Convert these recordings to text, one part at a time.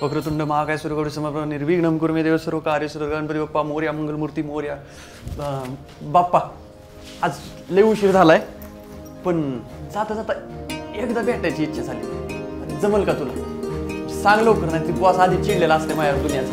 वक्रतुंड महाकाय सूर्यकोटि समप्रभ निर्विघ्नं कुरु मे देव सर्व कार्येषु गणपती बाप्पा मोरया मंगलमूर्ती मोरया. बाप्पा आज लय उशीर झालाय पण जाता जाता एकदा भेटायची इच्छा झाली. जमल का तुला? सांग लवकर नाही ती बॉस आधी चिडलेला असते माझ्या दुनियाचा.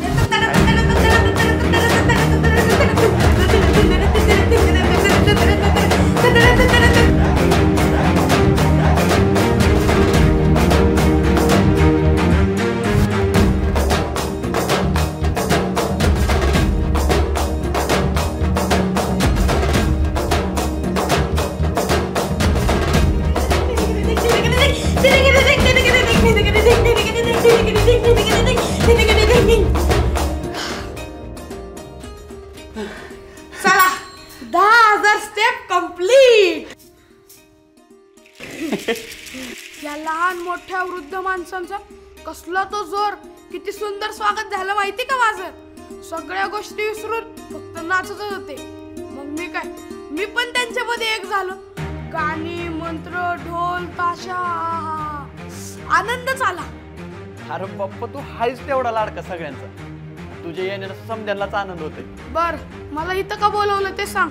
चला 10,000 स्टेप कंप्लीट. या लहान मोठ्या वृद्ध माणसांचा कसला तो जोर, किती सुंदर स्वागत झालं माहिती का माझं. सगळ्या गोष्टी विसरून फक्त नाचत होते. मग मी पण त्यांच्यामध्ये एक झालो. गाणी मंत्र ढोल ताशा आनंदच आला. अरे बाप्पा तू हायच तेवढा लाडका सगळ्यांचा. तुझ्या येण्याला समजायलाच आनंद होतोय. बर मला इथं का बोलवलं ते सांग.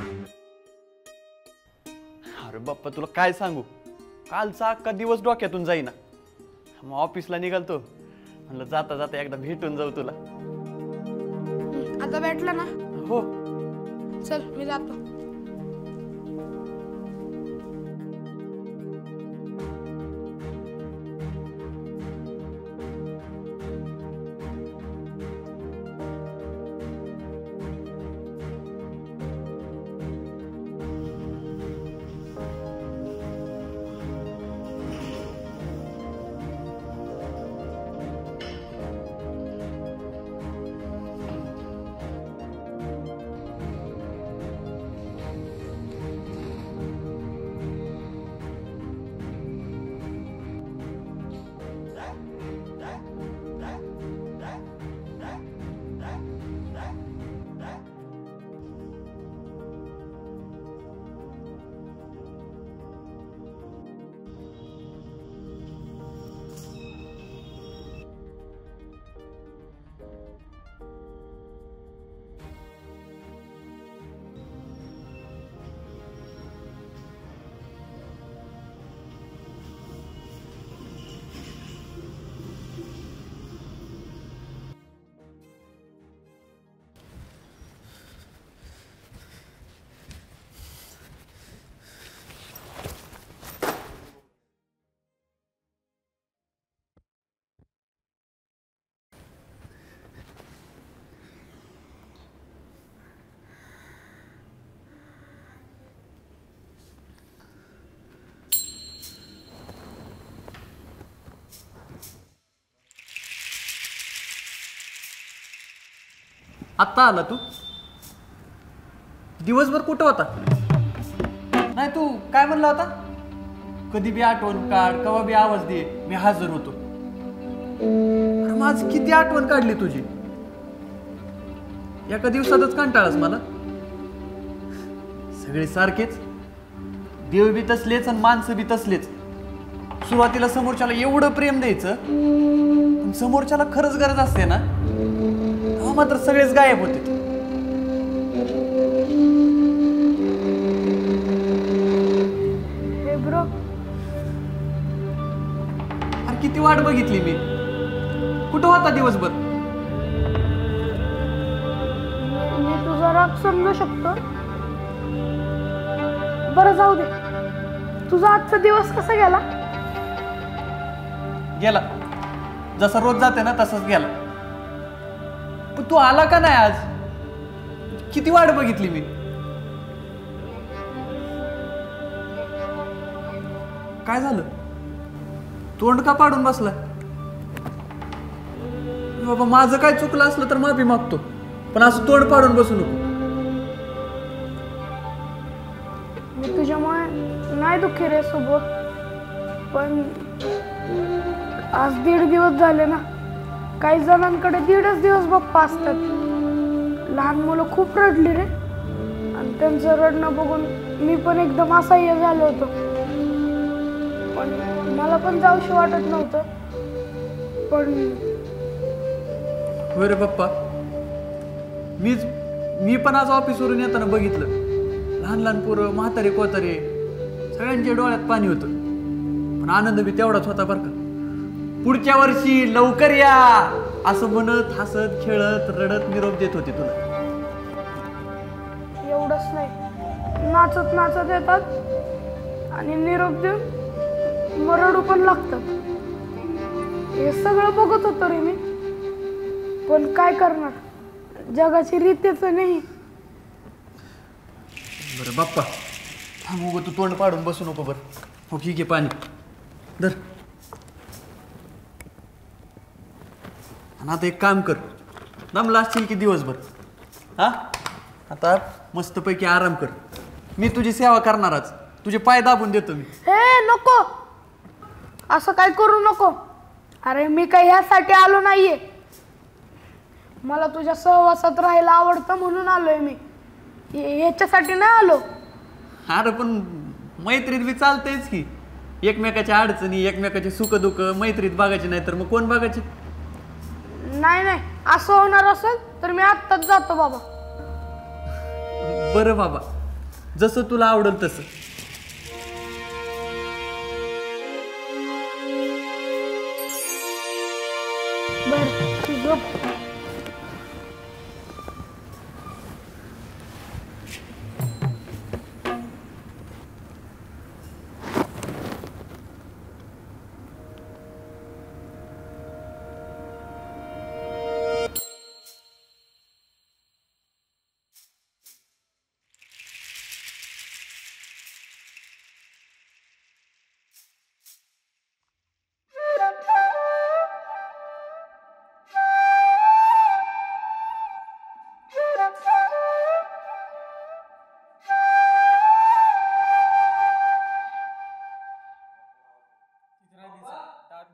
अरे बाप्पा तुला काय सांगू, कालचा अख्खा दिवस डोक्यातून जाईना. मग ऑफिसला निघालतो म्हणलं जाता जाता एकदा भेटून जाऊ तुला. आता भेटलं ना? हो चल मी जातो. आत्ता आला तू? दिवसभर कुठं होता? नाही तू काय म्हणला होता? कधी बी आठवण काढ, कवा बी आवाज दे, मी हजर होतो. अरे माझ किती आठवण काढली तुझी. एका दिवसातच कंटाळस मला. सगळे सारखेच, देव बी तसलेच आणि माणसं बी तसलेच. सुरुवातीला समोरच्याला एवढं प्रेम द्यायचं, पण समोरच्याला खरंच गरज असते ना मात्र सगळेच गायब होते. ब्रो अरे किती वाट बघितली मी. कुठं होता दिवसभर? मी तुझा राग समजू शकतो. बरं जाऊ दे. तुझा आजचा दिवस कसा गेला? गेला जसा रोज जाते ना तसाच गेला. पण तू आला का नाही आज? किती वाट बघितली मी. काय झालं? तोंड का पाडून बसला? बाबा माझं काय चुकलं असलं तर माफी मागतो, पण असं तोंड पाडून बसू नको. मी तुझ्यामुळे नाही दुःखी रे सोबत, पण आज 1.5 दिवस झाले ना. काही जणांकडे 1.5 दिवस बाप्पा असतात. लहान मुलं खूप रडली रे, आणि त्यांचं रडणं बघून मी पण एकदम असह्य झालो होतो. पण मला पण जाऊशी वाटत नव्हतं. पण होय रे पप्पा. मी पण आज ऑफिसवरून येताना बघितलं, लहान लहान पोरं, म्हातारे कोतारे, सगळ्यांच्या डोळ्यात पाणी होतं. पण आनंद बी तेवढाच होता बरं का. पुढच्या वर्षी लवकर या असं म्हणत, हसत खेळत रडत निरोप देत होते तुला. एवढंच नाही, नाचत नाचत येतात आणि निरोप देऊन मरडू पण लागतात. हे सगळं बघत होतो रे मी, पण काय करणार, जगाची रीतच नाही. बरं बाप्पा, थांब उगं तू तोंड पाडून बसू नको बरं. हो ठीक आहे, पाणी धर. आणि आता एक काम कर, दमला असशील की दिवसभर, हा आता मस्तपैकी आराम कर. मी तुझी सेवा करणारच, तुझे पाय दाबून देतो मी. हे नको, असं काय करू नको. अरे मी काही ह्यासाठी आलो नाहीये, मला तुझ्या सहवासात राहायला आवडतं म्हणून आलोय मी, याच्यासाठी नाही आलो. अरे पण मैत्रीत बी चालतेच की, एकमेकाच्या अडचणी एकमेकाचे सुख दुःख मैत्रीत बघायचे नाही तर मग कोण बघायचे. नाही नाही, असं होणार असेल तर मी आत्ताच जातो बाबा. बरं बाबा, जसं तुला आवडेल तसं. बरं तू झोप.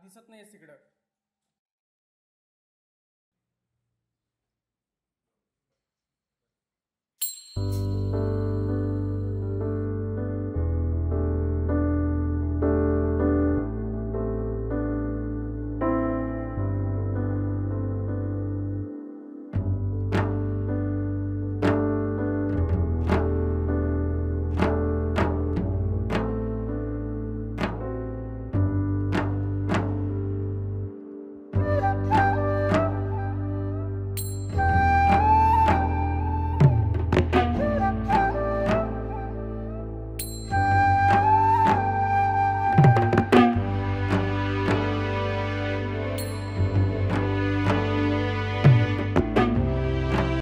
दिसत नाही तिकडं.